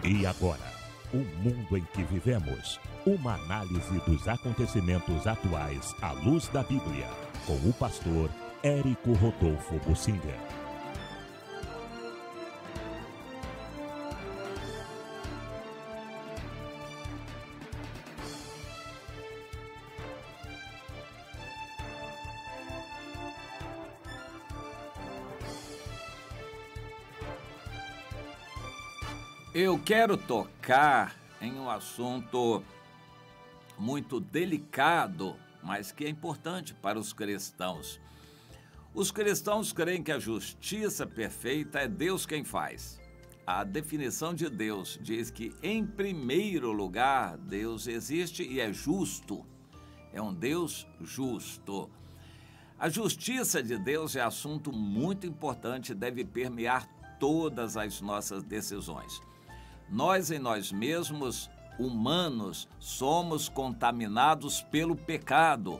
E agora, o mundo em que vivemos. Uma análise dos acontecimentos atuais à luz da Bíblia. Com o pastor Érico Rodolfo Bussinger. Eu quero tocar em um assunto muito delicado, mas que é importante para os cristãos. Os cristãos creem que a justiça perfeita é Deus quem faz. A definição de Deus diz que, em primeiro lugar, Deus existe e é justo. É um Deus justo. A justiça de Deus é assunto muito importante e deve permear todas as nossas decisões. Nós em nós mesmos, humanos, somos contaminados pelo pecado,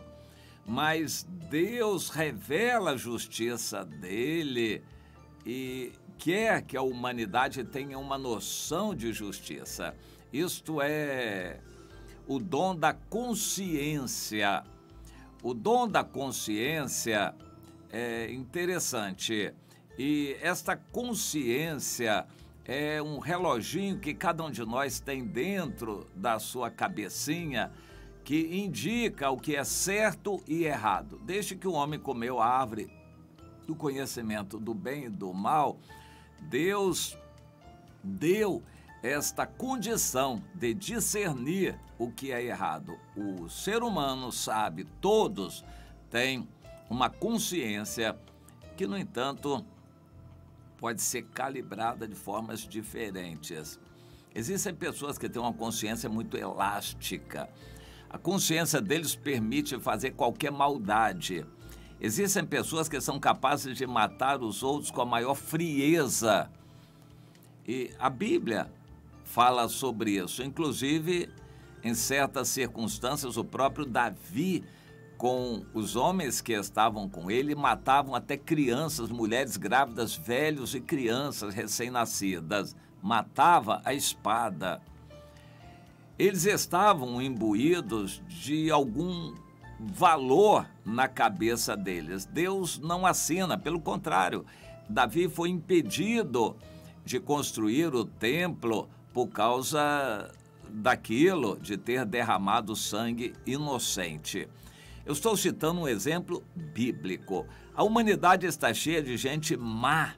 mas Deus revela a justiça dele e quer que a humanidade tenha uma noção de justiça. Isto é o dom da consciência. O dom da consciência é interessante e esta consciência é um reloginho que cada um de nós tem dentro da sua cabecinha que indica o que é certo e errado. Desde que o homem comeu a árvore do conhecimento do bem e do mal, Deus deu esta condição de discernir o que é errado. O ser humano sabe, todos têm uma consciência que, no entanto, pode ser calibrada de formas diferentes. Existem pessoas que têm uma consciência muito elástica. A consciência deles permite fazer qualquer maldade. Existem pessoas que são capazes de matar os outros com a maior frieza. E a Bíblia fala sobre isso. Inclusive, em certas circunstâncias, o próprio Davi, com os homens que estavam com ele, matavam até crianças, mulheres grávidas, velhos e crianças recém-nascidas. Matava a espada. Eles estavam imbuídos de algum valor na cabeça deles. Deus não assina, pelo contrário, Davi foi impedido de construir o templo por causa daquilo, de ter derramado sangue inocente. Eu estou citando um exemplo bíblico. A humanidade está cheia de gente má.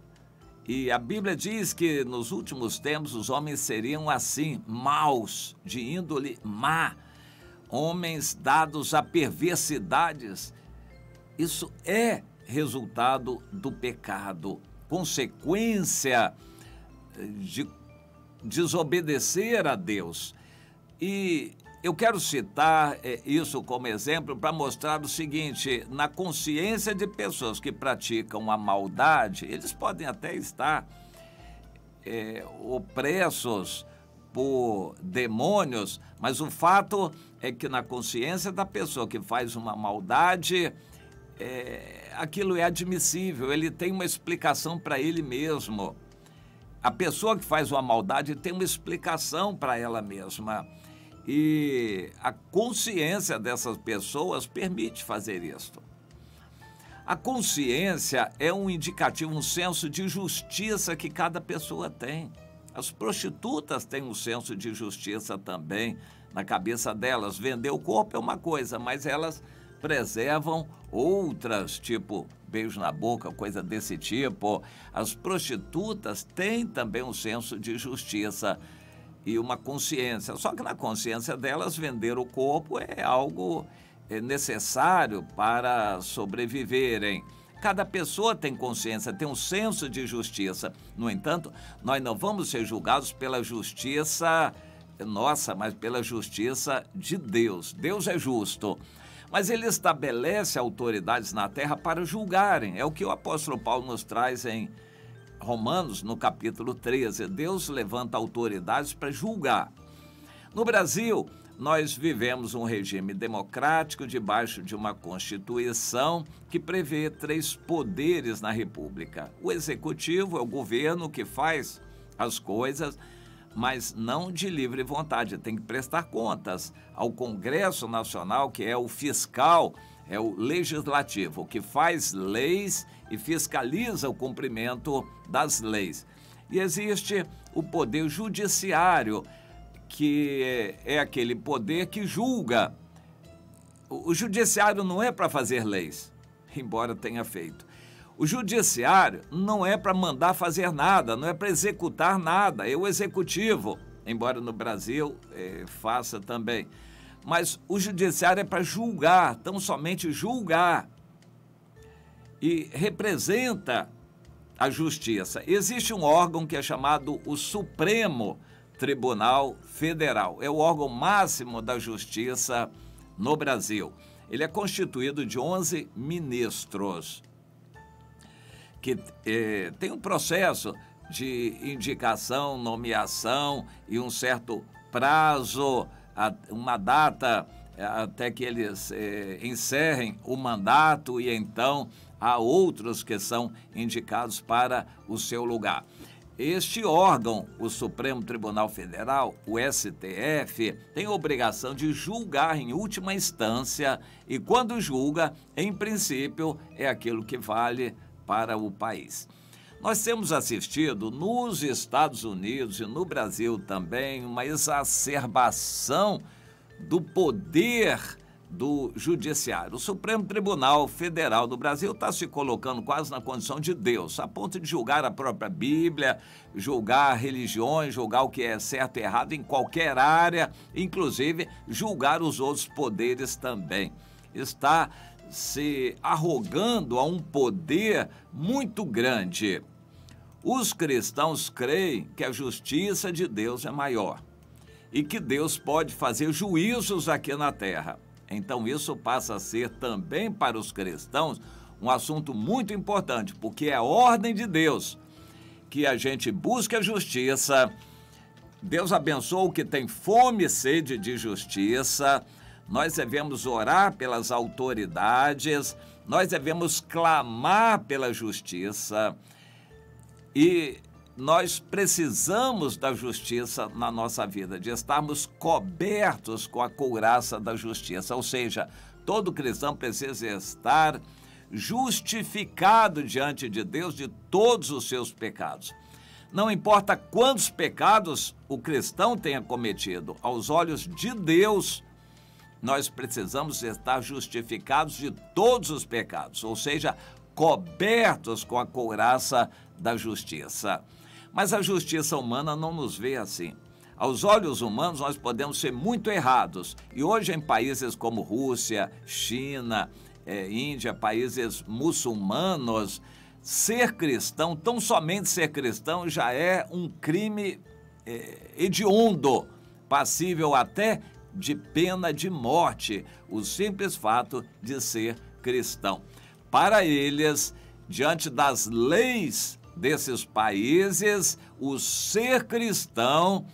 E a Bíblia diz que nos últimos tempos os homens seriam assim, maus, de índole má. Homens dados a perversidades. Isso é resultado do pecado, consequência de desobedecer a Deus. E eu quero citar isso como exemplo para mostrar o seguinte: na consciência de pessoas que praticam a maldade, eles podem até estar opressos por demônios, mas o fato é que na consciência da pessoa que faz uma maldade, aquilo é admissível, ele tem uma explicação para ele mesmo. A pessoa que faz uma maldade tem uma explicação para ela mesma. E a consciência dessas pessoas permite fazer isto. A consciência é um indicativo, um senso de justiça que cada pessoa tem. As prostitutas têm um senso de justiça também na cabeça delas. Vender o corpo é uma coisa, mas elas preservam outras, tipo beijo na boca, coisa desse tipo. As prostitutas têm também um senso de justiça e uma consciência. Só que na consciência delas, vender o corpo é algo necessário para sobreviverem. Cada pessoa tem consciência, tem um senso de justiça. No entanto, nós não vamos ser julgados pela justiça nossa, mas pela justiça de Deus. Deus é justo. Mas ele estabelece autoridades na terra para julgarem. É o que o apóstolo Paulo nos traz em Romanos, no capítulo 13. Deus levanta autoridades para julgar. No Brasil, nós vivemos um regime democrático debaixo de uma Constituição que prevê 3 poderes na República. O Executivo é o governo que faz as coisas, mas não de livre vontade. Tem que prestar contas ao Congresso Nacional, que é o fiscal, é o legislativo, que faz leis e fiscaliza o cumprimento das leis. E existe o poder judiciário, que é aquele poder que julga. O judiciário não é para fazer leis, embora tenha feito. O judiciário não é para mandar fazer nada, não é para executar nada, é o executivo, embora no Brasil faça também. Mas o judiciário é para julgar, tão somente julgar, e representa a justiça. Existe um órgão que é chamado o Supremo Tribunal Federal, é o órgão máximo da justiça no Brasil. Ele é constituído de 11 ministros, que tem um processo de indicação, nomeação e um certo prazo, uma data até que eles encerrem o mandato, e então há outros que são indicados para o seu lugar. Este órgão, o Supremo Tribunal Federal, o STF, tem a obrigação de julgar em última instância, e quando julga, em princípio, é aquilo que vale para o país. Nós temos assistido nos Estados Unidos e no Brasil também uma exacerbação do poder do judiciário. O Supremo Tribunal Federal do Brasil está se colocando quase na condição de Deus, a ponto de julgar a própria Bíblia, julgar religiões, julgar o que é certo e errado em qualquer área, inclusive julgar os outros poderes também. Está se arrogando a um poder muito grande. Os cristãos creem que a justiça de Deus é maior e que Deus pode fazer juízos aqui na terra. Então isso passa a ser também para os cristãos um assunto muito importante, porque é a ordem de Deus que a gente busque a justiça. Deus abençoa o que tem fome e sede de justiça. Nós devemos orar pelas autoridades, nós devemos clamar pela justiça, e nós precisamos da justiça na nossa vida, de estarmos cobertos com a couraça da justiça, ou seja, todo cristão precisa estar justificado diante de Deus de todos os seus pecados. Não importa quantos pecados o cristão tenha cometido, aos olhos de Deus, nós precisamos estar justificados de todos os pecados, ou seja, cobertos com a couraça da justiça. Mas a justiça humana não nos vê assim. Aos olhos humanos, nós podemos ser muito errados. E hoje, em países como Rússia, China, Índia, países muçulmanos, ser cristão, tão somente ser cristão, já é um crime hediondo, passível até de pena de morte, o simples fato de ser cristão. Para eles, diante das leis desses países, o ser cristão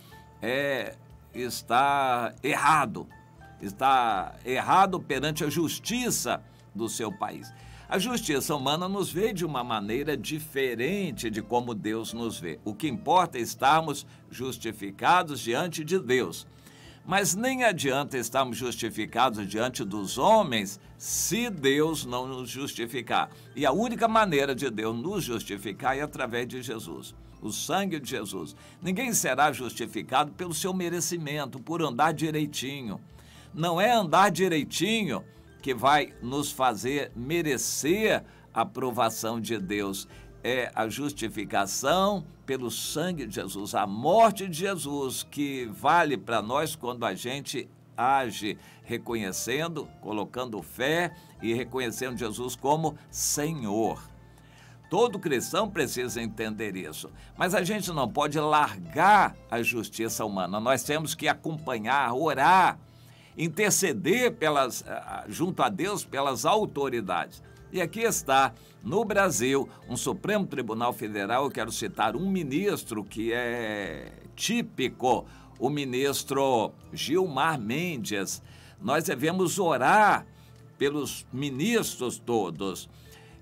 está errado perante a justiça do seu país. A justiça humana nos vê de uma maneira diferente de como Deus nos vê. O que importa é estarmos justificados diante de Deus. Mas nem adianta estarmos justificados diante dos homens se Deus não nos justificar. E a única maneira de Deus nos justificar é através de Jesus, o sangue de Jesus. Ninguém será justificado pelo seu merecimento, por andar direitinho. Não é andar direitinho que vai nos fazer merecer a aprovação de Deus. É a justificação pelo sangue de Jesus, a morte de Jesus, que vale para nós quando a gente age reconhecendo, colocando fé e reconhecendo Jesus como Senhor. Todo cristão precisa entender isso, mas a gente não pode largar a justiça humana. Nós temos que acompanhar, orar, interceder junto a Deus pelas autoridades. E aqui está, no Brasil, um Supremo Tribunal Federal. Eu quero citar um ministro que é típico, o ministro Gilmar Mendes. Nós devemos orar pelos ministros todos.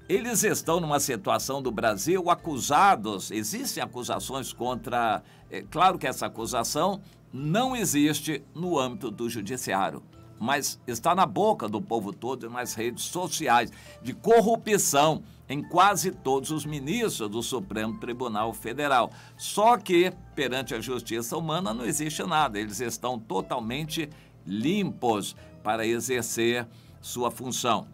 Eles estão numa situação do Brasil acusados, existem acusações contra... claro que essa acusação não existe no âmbito do judiciário, mas está na boca do povo todo e nas redes sociais, de corrupção em quase todos os ministros do Supremo Tribunal Federal. Só que, perante a justiça humana, não existe nada. Eles estão totalmente limpos para exercer sua função.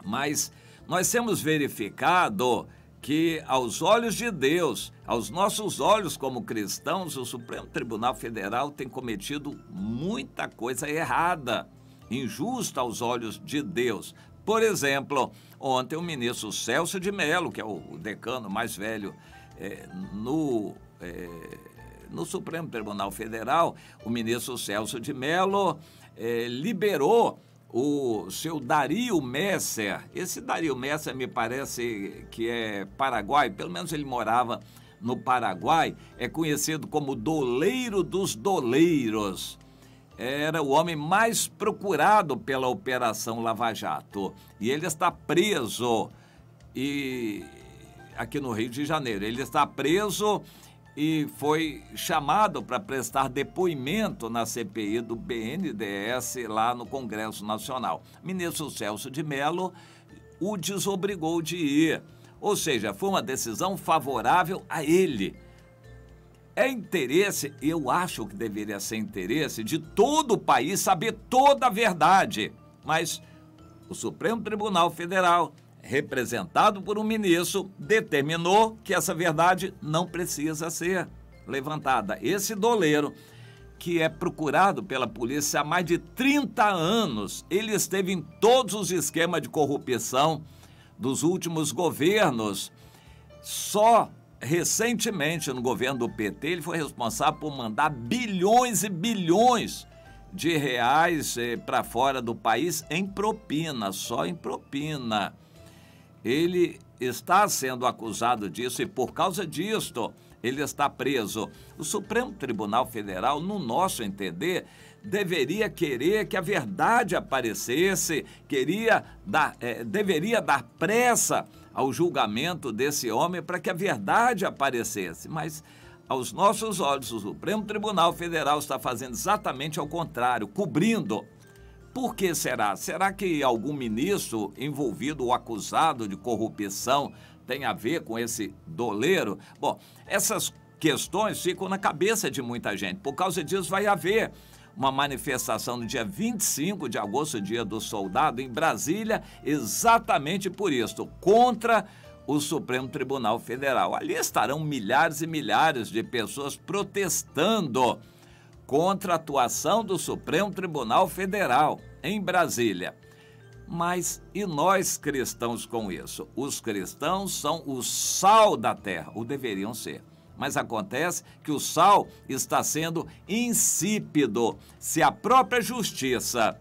Mas nós temos verificado que, aos olhos de Deus, aos nossos olhos como cristãos, o Supremo Tribunal Federal tem cometido muita coisa errada, injusta aos olhos de Deus. Por exemplo, ontem o ministro Celso de Mello, que é o decano mais velho no Supremo Tribunal Federal, o ministro Celso de Mello liberou o seu Dario Messer. Esse Dario Messer me parece que é paraguaio, pelo menos ele morava no Paraguai, é conhecido como doleiro dos doleiros. Era o homem mais procurado pela Operação Lava Jato. E ele está preso aqui no Rio de Janeiro. Ele está preso e foi chamado para prestar depoimento na CPI do BNDES lá no Congresso Nacional. O ministro Celso de Mello o desobrigou de ir. Ou seja, foi uma decisão favorável a ele. É interesse, eu acho que deveria ser interesse de todo o país saber toda a verdade. Mas o Supremo Tribunal Federal, representado por um ministro, determinou que essa verdade não precisa ser levantada. Esse doleiro, que é procurado pela polícia há mais de 30 anos, ele esteve em todos os esquemas de corrupção dos últimos governos. Só recentemente, no governo do PT, ele foi responsável por mandar bilhões e bilhões de reais para fora do país em propina, só em propina. Ele está sendo acusado disso e, por causa disto, ele está preso. O Supremo Tribunal Federal, no nosso entender, deveria querer que a verdade aparecesse, deveria dar pressa ao julgamento desse homem para que a verdade aparecesse. Mas, aos nossos olhos, o Supremo Tribunal Federal está fazendo exatamente ao contrário, cobrindo. Por que será? Será que algum ministro envolvido ou acusado de corrupção tem a ver com esse doleiro? Bom, essas questões ficam na cabeça de muita gente. Por causa disso, vai haver uma manifestação no dia 25 de agosto, dia do soldado, em Brasília, exatamente por isso, contra o Supremo Tribunal Federal. Ali estarão milhares e milhares de pessoas protestando contra a atuação do Supremo Tribunal Federal em Brasília. Mas e nós cristãos com isso? Os cristãos são o sal da terra, ou deveriam ser. Mas acontece que o sal está sendo insípido. Se a própria justiça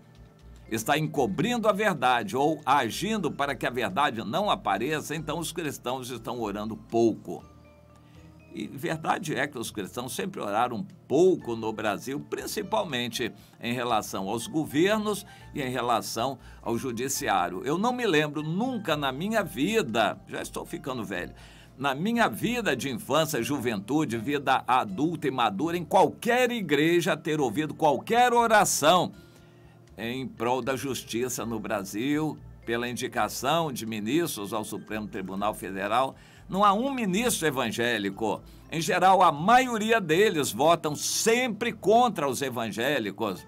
está encobrindo a verdade ou agindo para que a verdade não apareça, então os cristãos estão orando pouco. E verdade é que os cristãos sempre oraram pouco no Brasil, principalmente em relação aos governos e em relação ao judiciário. Eu não me lembro nunca na minha vida, já estou ficando velho, na minha vida de infância, juventude, vida adulta e madura, em qualquer igreja ter ouvido qualquer oração em prol da justiça no Brasil, pela indicação de ministros ao Supremo Tribunal Federal. Não há um ministro evangélico. Em geral, a maioria deles votam sempre contra os evangélicos.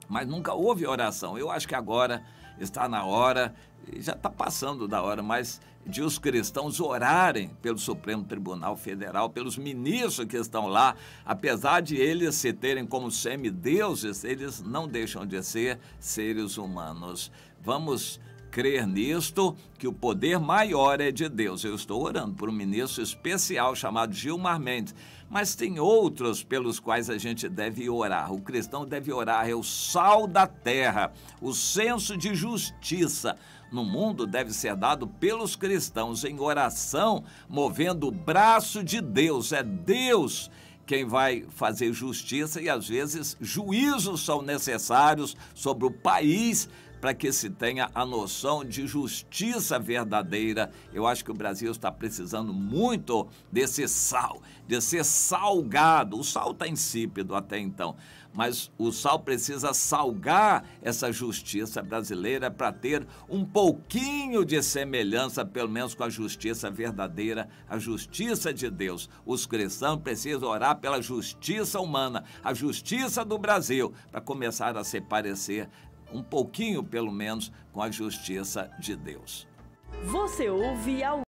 Mas nunca houve oração. Eu acho que agora está na hora, já está passando da hora, mas de os cristãos orarem pelo Supremo Tribunal Federal, pelos ministros que estão lá. Apesar de eles se terem como semideuses, eles não deixam de ser seres humanos. Vamos crer nisto, que o poder maior é de Deus. Eu estou orando por um ministro especial chamado Gilmar Mendes, mas tem outros pelos quais a gente deve orar. O cristão deve orar, é o sal da terra, o senso de justiça no mundo deve ser dado pelos cristãos em oração, movendo o braço de Deus. É Deus quem vai fazer justiça e, às vezes, juízos são necessários sobre o país para que se tenha a noção de justiça verdadeira. Eu acho que o Brasil está precisando muito desse sal, de ser salgado. O sal está insípido até então, mas o sal precisa salgar essa justiça brasileira para ter um pouquinho de semelhança, pelo menos com a justiça verdadeira, a justiça de Deus. Os cristãos precisam orar pela justiça humana, a justiça do Brasil, para começar a se parecer um pouquinho, pelo menos, com a justiça de Deus. Você ouve ao